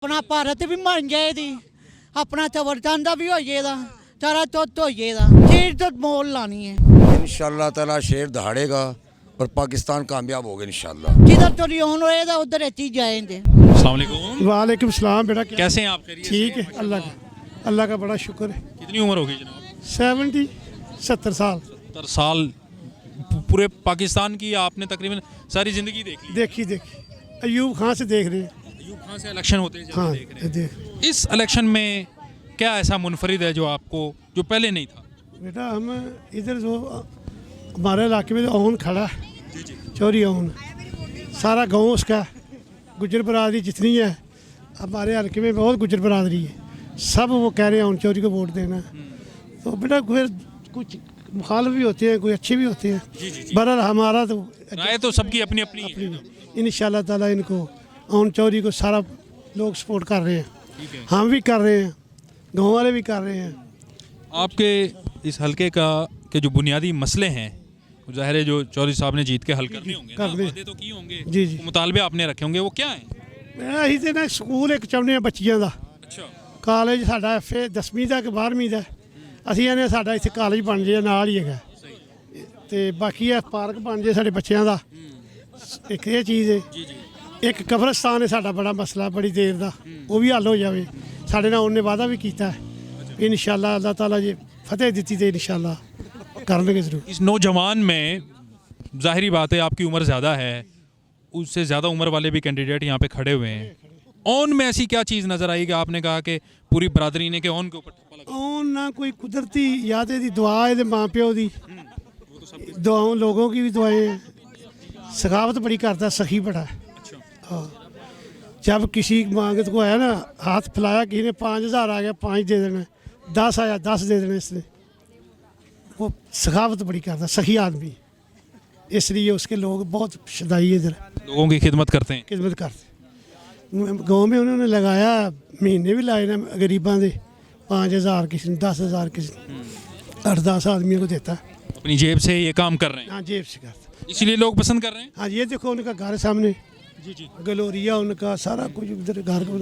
अपना भारत भी बन जाए दी, अपना चवरचंद भी हो जाएगा, चारा चौथ हो जाएगा। चीज तो मोल लानी है इंशाल्लाह ताला। शेर दहाड़ेगा और पाकिस्तान कामयाब होगा इंशाल्लाह। जिधर तो रियोन होएगा उधर चीज जाएंगे। अस्सलाम वालेकुम। वालेकुम सलाम बेटा। कैसे हैं आप? खैरियत से? ठीक है, अल्लाह का बड़ा शुक्र है। कितनी उम्र होगी जनाब? 70 साल 70 साल। पूरे पाकिस्तान की आपने तकरीबन सारी जिंदगी देख ली। देखी अयूब खान से देख रहे हैं। अयूब खान से इलेक्शन होते हैं हाँ देख रहे हैं। देख इस इलेक्शन में क्या ऐसा मुनफरिद है जो आपको जो पहले नहीं था? बेटा हम इधर जो हमारे इलाके में ओन खड़ा है, चोरी ओन सारा गांव उसका, गुजर बरादरी जितनी है हमारे हल्के में बहुत गुजर बरादरी है, सब वो कह रहे हैं ओन चोरी को वोट देना। तो बेटा फिर कुछ मुखालिफ भी होते हैं, कोई अच्छे भी होते हैं। बहरहाल हमारा तो राय तो सबकी अपनी अपनी है। इंशाल्लाह ताला इनको ओन चोरी को सारा लोग सपोर्ट कर रहे हैं, हम भी कर रहे हैं, गाँव वाले भी कर रहे हैं। आपके इस हलके का के जो बुनियादी मसले हैं, ज़ाहिर है जो चौधरी साहब ने जीत के हल करने होंगे ना, वादे तो किए होंगे, जी मुतालबे आपने रखे होंगे, वो क्या है? ਅਸੀਂ ਤੇ ਨਾ ਸਕੂਲ ਇੱਕ ਚਾਹੁੰਦੇ ਹਾਂ ਬੱਚੀਆਂ ਦਾ, अच्छा ਕਾਲਜ ਸਾਡਾ ਐਫਏ 10ਵੀਂ ਦਾ ਕਿ 12ਵੀਂ ਦਾ, ਅਸੀਂ ਇਹਨੇ ਸਾਡਾ ਇੱਥੇ ਕਾਲਜ ਬਣ ਜੇ ਨਾਲ ਹੀ ਹੈਗਾ, ਤੇ ਬਾਕੀ ਇਹ ਪਾਰਕ ਬਣ ਜੇ ਸਾਡੇ ਬੱਚਿਆਂ ਦਾ। ਇੱਕ ਇਹ ਚੀਜ਼ ਹੈ, ਇੱਕ ਕਬਰਸਤਾਨ ਹੈ ਸਾਡਾ ਬੜਾ ਮਸਲਾ ਬੜੀ ਦੇਰ ਦਾ, ਉਹ ਵੀ ਹੱਲ ਹੋ ਜਾਵੇ। ਸਾਡੇ ਨਾਲ ਉਹਨੇ ਵਾਅਦਾ ਵੀ ਕੀਤਾ ਹੈ ਇਨਸ਼ਾਅੱਲਾ ਅੱਲਾਹ ਤਾਲਾ ਜੇ ਫਤਿਹ ਦਿੱਤੀ ਤੇ ਇਨਸ਼ਾਅੱਲਾ करेंगे जरूर। इस नौजवान में ज़ाहिरी बात है आपकी उम्र ज़्यादा है, उससे ज़्यादा उम्र वाले भी कैंडिडेट यहाँ पे खड़े हुए हैं। ऑन में ऐसी क्या चीज़ नज़र आई कि आपने कहा कि पूरी बरादरी ने के ऑन के ऊपर ठप्पा लगा? ऑन ना कोई कुदरती याद है दुआ है माँ प्यो की दुआओं, लोगों की भी दुआएं हैं, सखावत बड़ी करता, सखी बड़ा है। हाँ, जब किसी मांगत को आया ना, हाथ फैलाया, किसी ने 5000 आ गया 5 दे देना, 10 आया 10 दे देना, इसने वो सखावत बड़ी करता, सखी आदमी, इसलिए उसके लोग बहुत शदाई इधर लोगों की खिदमत करते हैं। खिदमत करते। गाँव में उन्होंने लगाया, महीने भी लाए ना गरीबां दे, 5000 किसी ने, 10000 किसी ने, 8-10 आदमियों को देता। अपनी जेब से ये काम कर रहे हैं। हाँ जेब से करता। इसीलिए लोग पसंद कर रहे हैं। हाँ ये देखो उनका घर सामने, जी गलोरिया उनका सारा कुछ उधर घर को,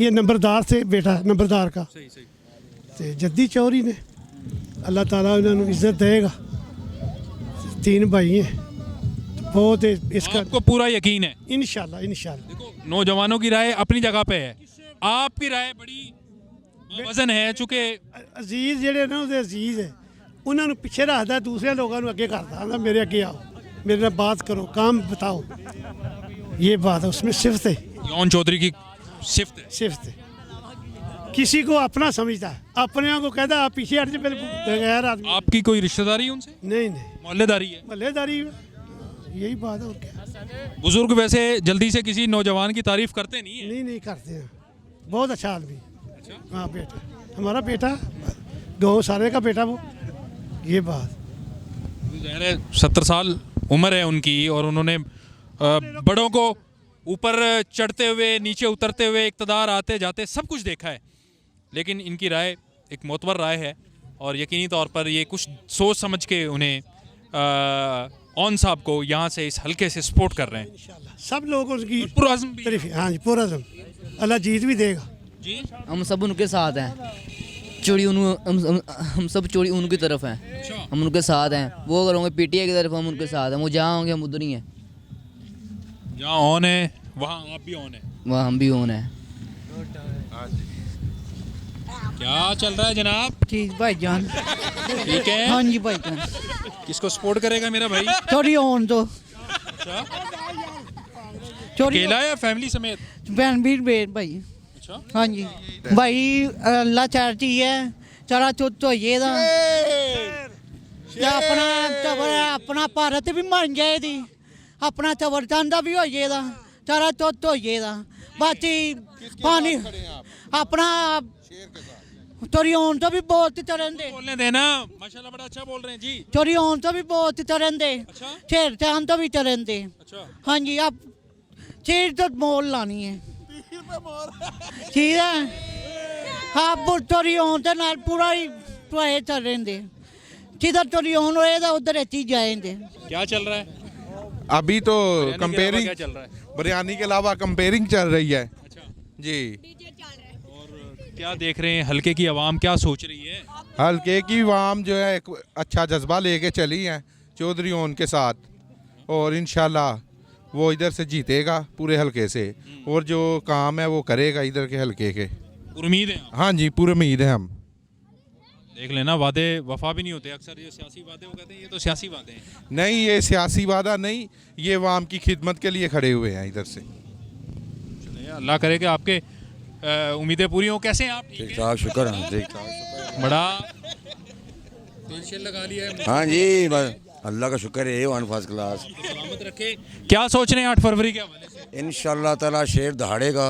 ये नंबरदार से बेटा नंबरदार का, तो जद्दी चौधरी ने, अल्लाह ताला उन्होंने इज्जत देगा। 3 भाई हैं, बहुत इसका आपको पूरा यकीन है? इंशाल्लाह। देखो नौजवानों की राय अपनी जगह पे है, आपकी राय बड़ी वजन है, चूंकि अजीज जेड़े ना उहदे अजीज है, उन्होंने पीछे रखता, दूसरे लोगों को अगे करता, आंदा मेरे अगे आओ, मेरे नाल बात करो, काम बताओ, ये बात है उसमें सिफ्त है। यौन चौधरी की सिफ्त है। किसी को अपना समझता है, अपने को कहता आप पीछे हट जाए, बगैर आदमी। आपकी कोई रिश्तेदारी है उनसे? नहीं मोहल्लेदारी है? मल्लेदारी, यही बात है और क्या। बुजुर्ग वैसे जल्दी से किसी नौजवान की तारीफ करते नहीं है? नहीं करते हैं, बहुत अच्छा आदमी। हाँ बेटा, हमारा बेटा, गाँव सारे का बेटा वो, ये बात। 70 साल उम्र है उनकी, और उन्होंने बड़ों को ऊपर चढ़ते हुए, नीचे उतरते हुए, इक़्तिदार आते जाते सब कुछ देखा है, लेकिन इनकी राय एक मोतबर राय है, और यकीनी तौर पर ये कुछ सोच समझ के उन्हें ऑन साहब को यहाँ से इस हल्के से सपोर्ट कर रहे हैं। सब लोग उसकी पुरअज़्म भी तारीफ। हाँ जी, पुरअज़्म, अल्लाह जीत भी देगा जी। हम सब उनके साथ हैं, चोरी हम सब चोरी उनकी तरफ हैं, हम उनके साथ हैं। वो अगर होंगे पीटीआई की तरफ, हम उनके साथ हैं, वो जहाँ होंगे हम उधर ही हैं। जहाँ ऑन है वहाँ आप भी ऑन है, वहाँ हम भी ऑन हैं। क्या चल रहा है जनाब? चीज भाईजान ठीक है। हाँ जी भाईजान, किसको सपोर्ट करेगा मेरा भाई? चोरी ओन तो अच्छा, चोरी अकेला या फैमिली समेत? बहन भी बेन भाई। अच्छा, हाँ जी भाई, अल्लाह चाहती है चारा चौथ हो जाएगा, अपना भारत भी बन जाए दी, अपना चवरचंद भी हो जाएगा, चारा चौथ हो जाएगा। बाकी पानी अपना चोरी होन तो भी बहुत चरण दे, बोलने देना, माशाल्लाह बड़ा अच्छा बोल रहे हैं जी। चोरी होन तो भी बहुत चरण दे, अच्छा। शेर चांद तो भी चरण दे। अच्छा, हाँ जी, अब चीज तो मोल लानी है, ठीक है। आप चोरी होन तो नाल पूरा ही टुआए चरण दे, जिधर चोरी होन होएगा उधर चीज जाएंगे। क्या चल रहा है अभी तो बिरयानी के अलावा कंपेयरिंग, क्या चल रहा है? बिरयानी के अलावा कंपेयरिंग चल रही है। अच्छा, جی اور کیا دیکھ رہے ہیں ہلکے کی عوام کیا سوچ رہی ہے؟ ہلکے کی عوام جو ہے ایک اچھا جذبہ لے کے چلی ہیں چودھری ان کے ساتھ، اور انشاءاللہ وہ ادھر سے جیتے گا پورے حلقے سے، اور جو کام ہے وہ کرے گا ادھر کے حلقے کے. امید ہے آپ؟ ہاں جی پورے امید ہے ہم. دیکھ لینا وعدے وفا بھی نہیں ہوتے، اکثر یہ سیاسی وعدے وہ کہتے ہیں یہ تو سیاسی وعدے ہیں. نہیں یہ سیاسی وعدہ نہیں، یہ عوام کی خدمت کے لیے کھڑے ہوئے ہیں ادھر سے. چلیے اللہ کرے کہ آپ کے امیدیں پوری ہوں. کیسے ہیں آپ؟ ٹھیک ٹھاک شکر ہے ٹھیک ٹھاک. بڑا ٹینشن لگا لیا ہے. ہاں جی بس اللہ کا شکر ہے ون فرسٹ کلاس. سلامت رکھے. کیا سوچ رہے ہیں 8 فروری کے حوالے سے؟ انشاءاللہ تعالی شیر دہاڑے گا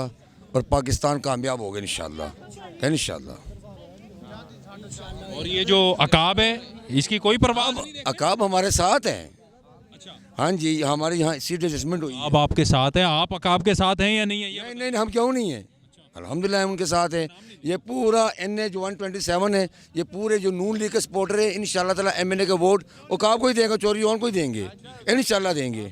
اور پاکستان کامیاب ہوگا انشاءاللہ انشاءاللہ. اور یہ جو عقاب ہے اس کی کوئی پرواہ نہیں؟ عقاب ہمارے ساتھ ہیں. ہاں جی ہماری یہاں سیٹ ایڈجسٹمنٹ ہوئی ہے. اب آپ کے ساتھ ہیں، آپ عقاب کے ساتھ ہیں یا نہیں ہے؟ یہ نہیں ہم کیوں نہیں ہیں، الحمدللہ ہم ان کے ساتھ ہیں. یہ پورا NH 127 ہے، یہ پورے جو نون لیگ کے سپورٹر ہیں انشاءاللہ تعالی MNA کے ووٹ عقاب کو ہی دیں گے، چوری اون کو ہی دیں گے انشاءاللہ دیں گے.